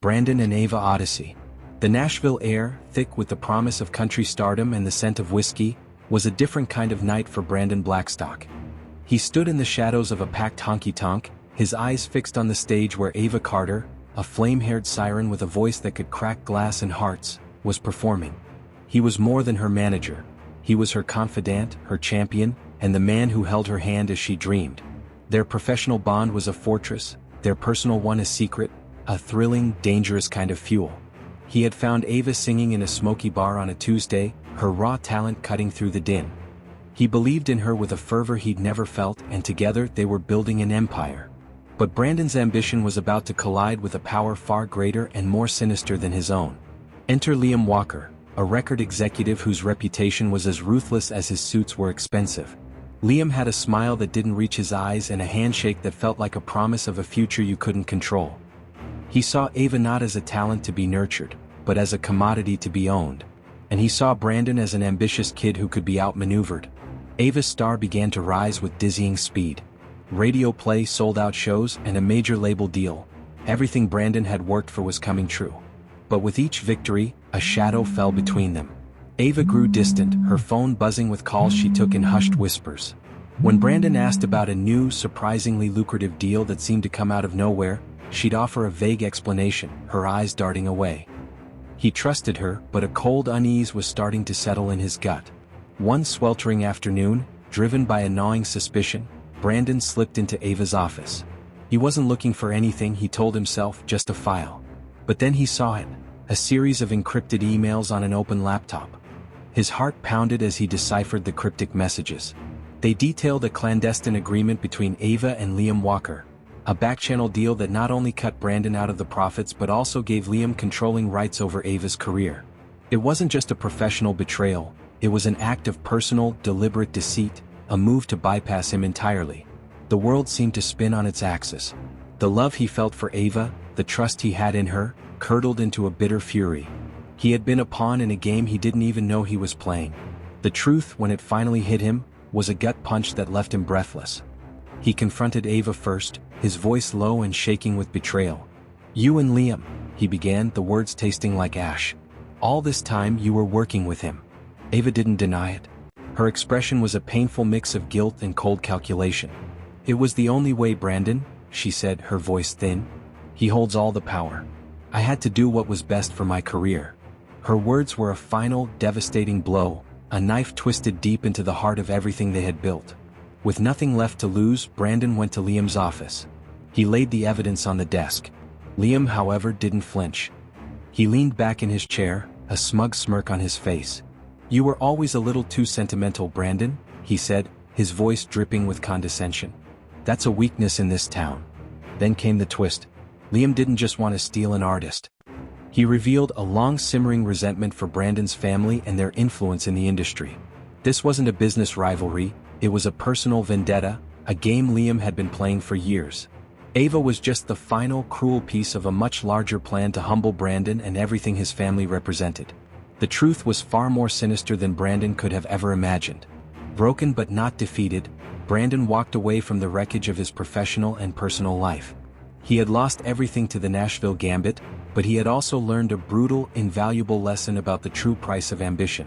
Brandon and Ava Odyssey. The Nashville air, thick with the promise of country stardom and the scent of whiskey, was a different kind of night for Brandon Blackstock. He stood in the shadows of a packed honky-tonk, his eyes fixed on the stage where Ava Carter, a flame-haired siren with a voice that could crack glass and hearts, was performing. He was more than her manager. He was her confidant, her champion, and the man who held her hand as she dreamed. Their professional bond was a fortress, their personal one a secret, a thrilling, dangerous kind of fuel. He had found Ava singing in a smoky bar on a Tuesday, her raw talent cutting through the din. He believed in her with a fervor he'd never felt, and together they were building an empire. But Brandon's ambition was about to collide with a power far greater and more sinister than his own. Enter Liam Walker, a record executive whose reputation was as ruthless as his suits were expensive. Liam had a smile that didn't reach his eyes and a handshake that felt like a promise of a future you couldn't control. He saw Ava not as a talent to be nurtured, but as a commodity to be owned. And he saw Brandon as an ambitious kid who could be outmaneuvered. Ava's star began to rise with dizzying speed. Radio play, sold-out shows, and a major label deal. Everything Brandon had worked for was coming true. But with each victory, a shadow fell between them. Ava grew distant, her phone buzzing with calls she took in hushed whispers. When Brandon asked about a new, surprisingly lucrative deal that seemed to come out of nowhere, she'd offer a vague explanation, her eyes darting away. He trusted her, but a cold unease was starting to settle in his gut. One sweltering afternoon, driven by a gnawing suspicion, Brandon slipped into Ava's office. He wasn't looking for anything, he told himself, just a file. But then he saw it, a series of encrypted emails on an open laptop. His heart pounded as he deciphered the cryptic messages. They detailed a clandestine agreement between Ava and Liam Walker, a back-channel deal that not only cut Brandon out of the profits but also gave Liam controlling rights over Ava's career. It wasn't just a professional betrayal, it was an act of personal, deliberate deceit, a move to bypass him entirely. The world seemed to spin on its axis. The love he felt for Ava, the trust he had in her, curdled into a bitter fury. He had been a pawn in a game he didn't even know he was playing. The truth, when it finally hit him, was a gut punch that left him breathless. He confronted Ava first, his voice low and shaking with betrayal. "You and Liam," he began, the words tasting like ash. "All this time you were working with him." Ava didn't deny it. Her expression was a painful mix of guilt and cold calculation. "It was the only way, Brandon," she said, her voice thin. "He holds all the power. I had to do what was best for my career." Her words were a final, devastating blow, a knife twisted deep into the heart of everything they had built. With nothing left to lose, Brandon went to Liam's office. He laid the evidence on the desk. Liam, however, didn't flinch. He leaned back in his chair, a smug smirk on his face. "You were always a little too sentimental, Brandon," he said, his voice dripping with condescension. "That's a weakness in this town." Then came the twist. Liam didn't just want to steal an artist. He revealed a long-simmering resentment for Brandon's family and their influence in the industry. This wasn't a business rivalry, it was a personal vendetta, a game Liam had been playing for years. Ava was just the final, cruel piece of a much larger plan to humble Brandon and everything his family represented. The truth was far more sinister than Brandon could have ever imagined. Broken but not defeated, Brandon walked away from the wreckage of his professional and personal life. He had lost everything to the Nashville Gambit, but he had also learned a brutal, invaluable lesson about the true price of ambition.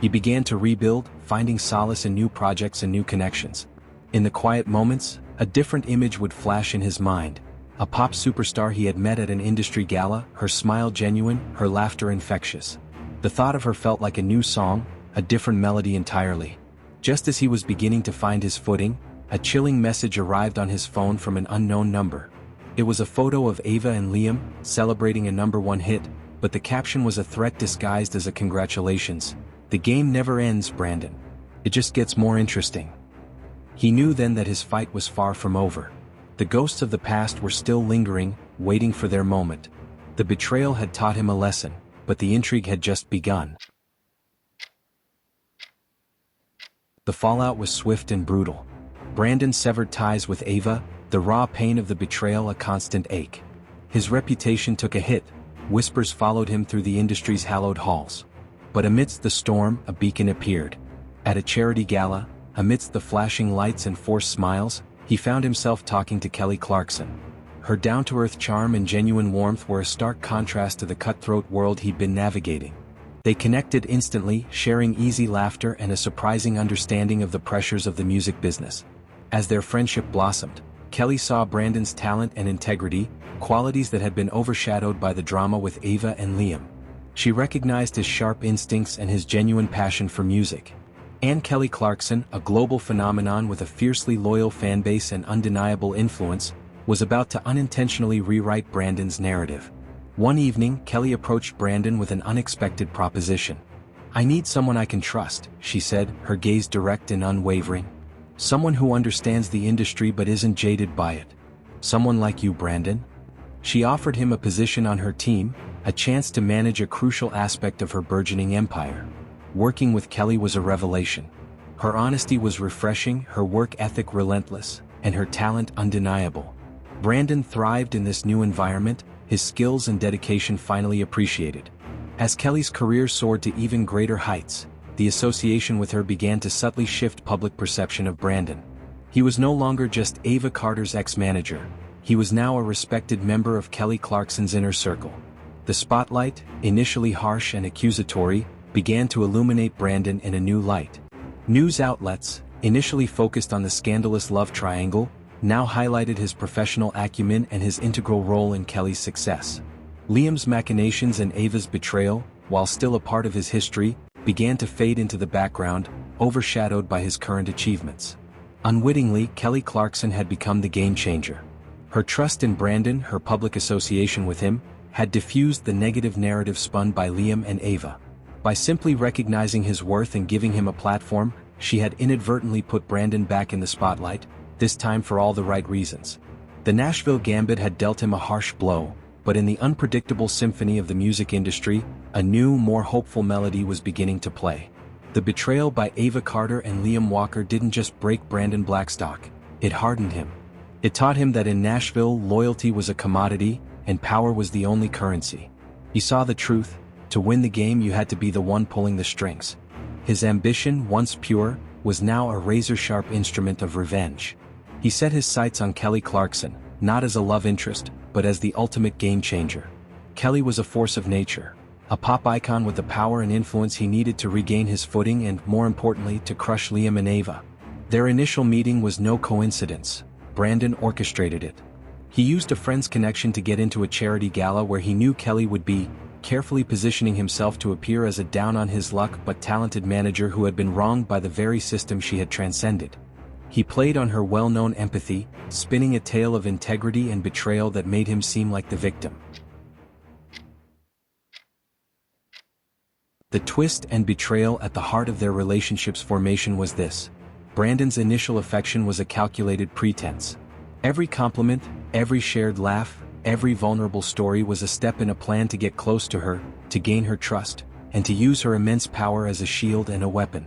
He began to rebuild, finding solace in new projects and new connections. In the quiet moments, a different image would flash in his mind. A pop superstar he had met at an industry gala, her smile genuine, her laughter infectious. The thought of her felt like a new song, a different melody entirely. Just as he was beginning to find his footing, a chilling message arrived on his phone from an unknown number. It was a photo of Ava and Liam, celebrating a #1 hit, but the caption was a threat disguised as a congratulations. "The game never ends, Brandon. It just gets more interesting." He knew then that his fight was far from over. The ghosts of the past were still lingering, waiting for their moment. The betrayal had taught him a lesson, but the intrigue had just begun. The fallout was swift and brutal. Brandon severed ties with Ava, the raw pain of the betrayal a constant ache. His reputation took a hit, whispers followed him through the industry's hallowed halls. But amidst the storm, a beacon appeared. At a charity gala, amidst the flashing lights and forced smiles, he found himself talking to Kelly Clarkson. Her down-to-earth charm and genuine warmth were a stark contrast to the cutthroat world he'd been navigating. They connected instantly, sharing easy laughter and a surprising understanding of the pressures of the music business. As their friendship blossomed, Kelly saw Brandon's talent and integrity, qualities that had been overshadowed by the drama with Ava and Liam. She recognized his sharp instincts and his genuine passion for music. And Kelly Clarkson, a global phenomenon with a fiercely loyal fanbase and undeniable influence, was about to unintentionally rewrite Brandon's narrative. One evening, Kelly approached Brandon with an unexpected proposition. "I need someone I can trust," she said, her gaze direct and unwavering. "Someone who understands the industry but isn't jaded by it. Someone like you, Brandon." She offered him a position on her team, a chance to manage a crucial aspect of her burgeoning empire. Working with Kelly was a revelation. Her honesty was refreshing, her work ethic relentless, and her talent undeniable. Brandon thrived in this new environment, his skills and dedication finally appreciated. As Kelly's career soared to even greater heights, the association with her began to subtly shift public perception of Brandon. He was no longer just Ava Carter's ex-manager. He was now a respected member of Kelly Clarkson's inner circle. The spotlight, initially harsh and accusatory, began to illuminate Brandon in a new light. News outlets, initially focused on the scandalous love triangle, now highlighted his professional acumen and his integral role in Kelly's success. Liam's machinations and Ava's betrayal, while still a part of his history, began to fade into the background, overshadowed by his current achievements. Unwittingly, Kelly Clarkson had become the game-changer. Her trust in Brandon, her public association with him, had diffused the negative narrative spun by Liam and Ava. By simply recognizing his worth and giving him a platform, she had inadvertently put Brandon back in the spotlight, this time for all the right reasons. The Nashville Gambit had dealt him a harsh blow, but in the unpredictable symphony of the music industry, a new, more hopeful melody was beginning to play. The betrayal by Ava Carter and Liam Walker didn't just break Brandon Blackstock, it hardened him. It taught him that in Nashville, loyalty was a commodity, and power was the only currency. He saw the truth: to win the game you had to be the one pulling the strings. His ambition, once pure, was now a razor-sharp instrument of revenge. He set his sights on Kelly Clarkson, not as a love interest, but as the ultimate game-changer. Kelly was a force of nature, a pop icon with the power and influence he needed to regain his footing and, more importantly, to crush Liam and Ava. Their initial meeting was no coincidence. Brandon orchestrated it. He used a friend's connection to get into a charity gala where he knew Kelly would be, carefully positioning himself to appear as a down-on-his-luck but talented manager who had been wronged by the very system she had transcended. He played on her well-known empathy, spinning a tale of integrity and betrayal that made him seem like the victim. The twist and betrayal at the heart of their relationship's formation was this: Brandon's initial affection was a calculated pretense. Every compliment, every shared laugh, every vulnerable story was a step in a plan to get close to her, to gain her trust, and to use her immense power as a shield and a weapon.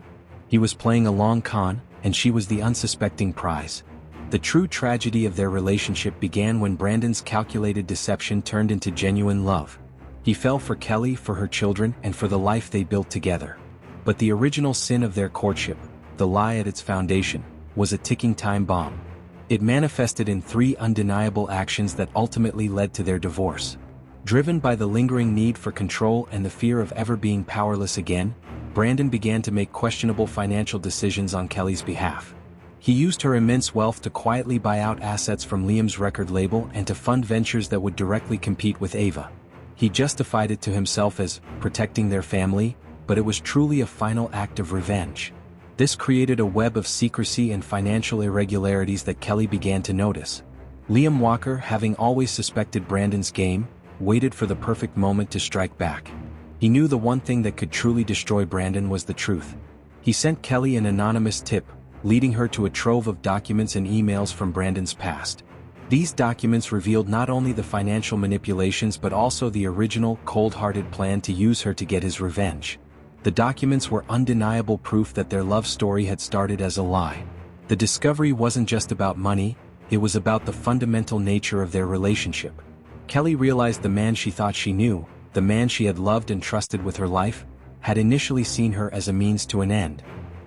He was playing a long con, and she was the unsuspecting prize. The true tragedy of their relationship began when Brandon's calculated deception turned into genuine love. He fell for Kelly, for her children, and for the life they built together. But the original sin of their courtship, the lie at its foundation, was a ticking time bomb. It manifested in 3 undeniable actions that ultimately led to their divorce. Driven by the lingering need for control and the fear of ever being powerless again, Brandon began to make questionable financial decisions on Kelly's behalf. He used her immense wealth to quietly buy out assets from Liam's record label and to fund ventures that would directly compete with Ava. He justified it to himself as protecting their family, but it was truly a final act of revenge. This created a web of secrecy and financial irregularities that Kelly began to notice. Liam Walker, having always suspected Brandon's game, waited for the perfect moment to strike back. He knew the one thing that could truly destroy Brandon was the truth. He sent Kelly an anonymous tip, leading her to a trove of documents and emails from Brandon's past. These documents revealed not only the financial manipulations but also the original, cold-hearted plan to use her to get his revenge. The documents were undeniable proof that their love story had started as a lie. The discovery wasn't just about money, it was about the fundamental nature of their relationship. Kelly realized the man she thought she knew, the man she had loved and trusted with her life, had initially seen her as a means to an end.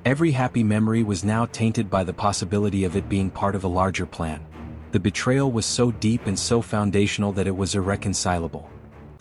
Every happy memory was now tainted by the possibility of it being part of a larger plan. The betrayal was so deep and so foundational that it was irreconcilable.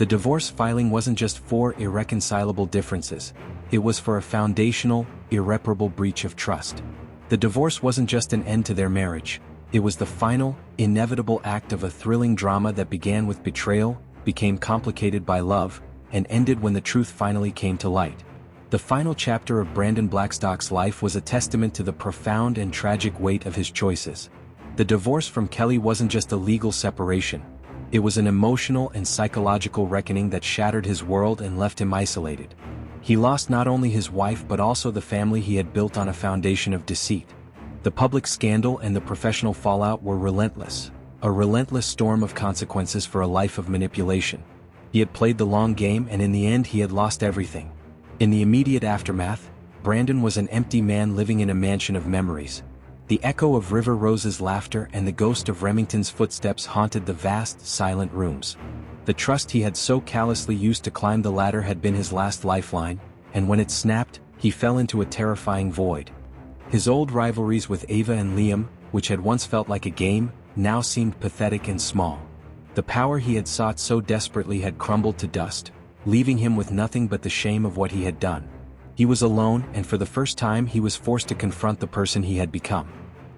The divorce filing wasn't just for irreconcilable differences, it was for a foundational, irreparable breach of trust. The divorce wasn't just an end to their marriage, it was the final, inevitable act of a thrilling drama that began with betrayal, became complicated by love, and ended when the truth finally came to light. The final chapter of Brandon Blackstock's life was a testament to the profound and tragic weight of his choices. The divorce from Kelly wasn't just a legal separation, it was an emotional and psychological reckoning that shattered his world and left him isolated. He lost not only his wife but also the family he had built on a foundation of deceit. The public scandal and the professional fallout were relentless, a relentless storm of consequences for a life of manipulation. He had played the long game and in the end he had lost everything. In the immediate aftermath, Brandon was an empty man living in a mansion of memories. The echo of River Rose's laughter and the ghost of Remington's footsteps haunted the vast, silent rooms. The trust he had so callously used to climb the ladder had been his last lifeline, and when it snapped, he fell into a terrifying void. His old rivalries with Ava and Liam, which had once felt like a game, now seemed pathetic and small. The power he had sought so desperately had crumbled to dust, leaving him with nothing but the shame of what he had done. He was alone, and for the first time he was forced to confront the person he had become.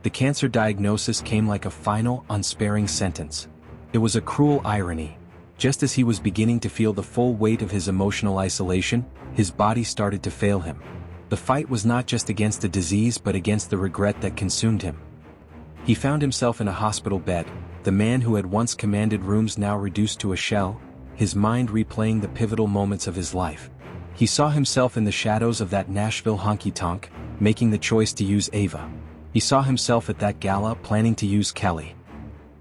The cancer diagnosis came like a final, unsparing sentence. It was a cruel irony. Just as he was beginning to feel the full weight of his emotional isolation, his body started to fail him. The fight was not just against the disease but against the regret that consumed him. He found himself in a hospital bed, the man who had once commanded rooms now reduced to a shell, his mind replaying the pivotal moments of his life. He saw himself in the shadows of that Nashville honky-tonk, making the choice to use Ava. He saw himself at that gala planning to use Kelly.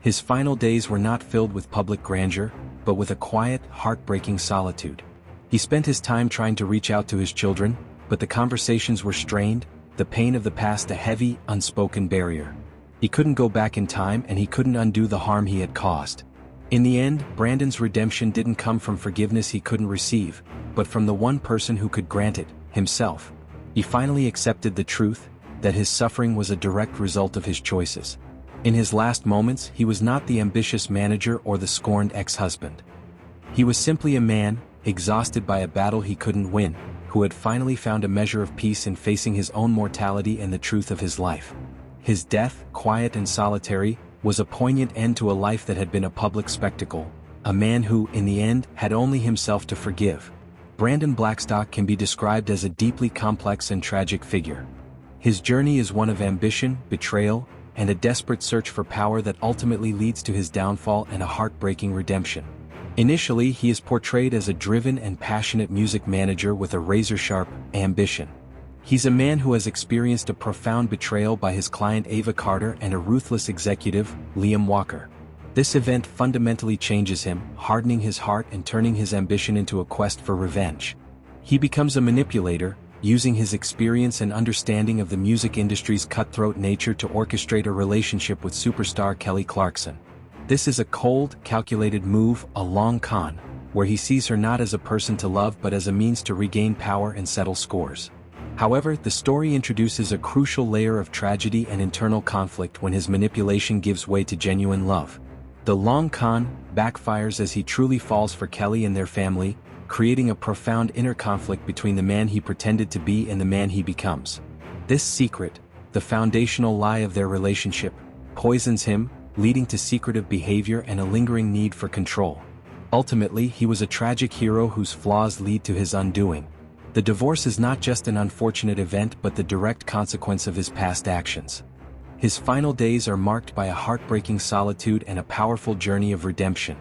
His final days were not filled with public grandeur, but with a quiet, heartbreaking solitude. He spent his time trying to reach out to his children, but the conversations were strained, the pain of the past a heavy, unspoken barrier. He couldn't go back in time and he couldn't undo the harm he had caused. In the end, Brandon's redemption didn't come from forgiveness he couldn't receive, but from the one person who could grant it, himself. He finally accepted the truth, that his suffering was a direct result of his choices. In his last moments, he was not the ambitious manager or the scorned ex-husband. He was simply a man, exhausted by a battle he couldn't win, who had finally found a measure of peace in facing his own mortality and the truth of his life. His death, quiet and solitary, was a poignant end to a life that had been a public spectacle, a man who, in the end, had only himself to forgive. Brandon Blackstock can be described as a deeply complex and tragic figure. His journey is one of ambition, betrayal, and a desperate search for power that ultimately leads to his downfall and a heartbreaking redemption. Initially, he is portrayed as a driven and passionate music manager with a razor-sharp ambition. He's a man who has experienced a profound betrayal by his client Ava Carter and a ruthless executive, Liam Walker. This event fundamentally changes him, hardening his heart and turning his ambition into a quest for revenge. He becomes a manipulator, using his experience and understanding of the music industry's cutthroat nature to orchestrate a relationship with superstar Kelly Clarkson. This is a cold, calculated move, a long con, where he sees her not as a person to love but as a means to regain power and settle scores. However, the story introduces a crucial layer of tragedy and internal conflict when his manipulation gives way to genuine love. The long con backfires as he truly falls for Kelly and their family, creating a profound inner conflict between the man he pretended to be and the man he becomes. This secret, the foundational lie of their relationship, poisons him, leading to secretive behavior and a lingering need for control. Ultimately, he was a tragic hero whose flaws lead to his undoing. The divorce is not just an unfortunate event but the direct consequence of his past actions. His final days are marked by a heartbreaking solitude and a powerful journey of redemption.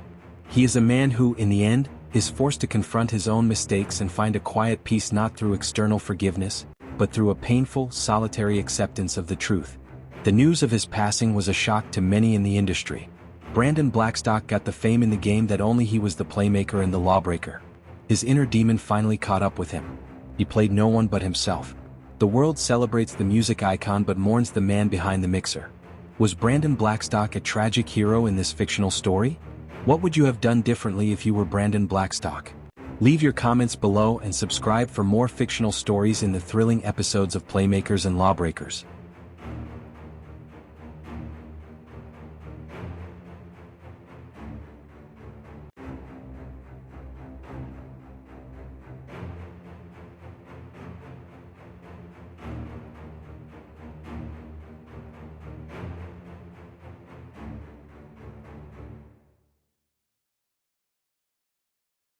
He is a man who, in the end, is forced to confront his own mistakes and find a quiet peace not through external forgiveness, but through a painful, solitary acceptance of the truth. The news of his passing was a shock to many in the industry. Brandon Blackstock got the fame in the game that only he was the playmaker and the lawbreaker. His inner demon finally caught up with him. He played no one but himself. The world celebrates the music icon but mourns the man behind the mixer. Was Brandon Blackstock a tragic hero in this fictional story? What would you have done differently if you were Brandon Blackstock? Leave your comments below and subscribe for more fictional stories in the thrilling episodes of Playmakers and Lawbreakers.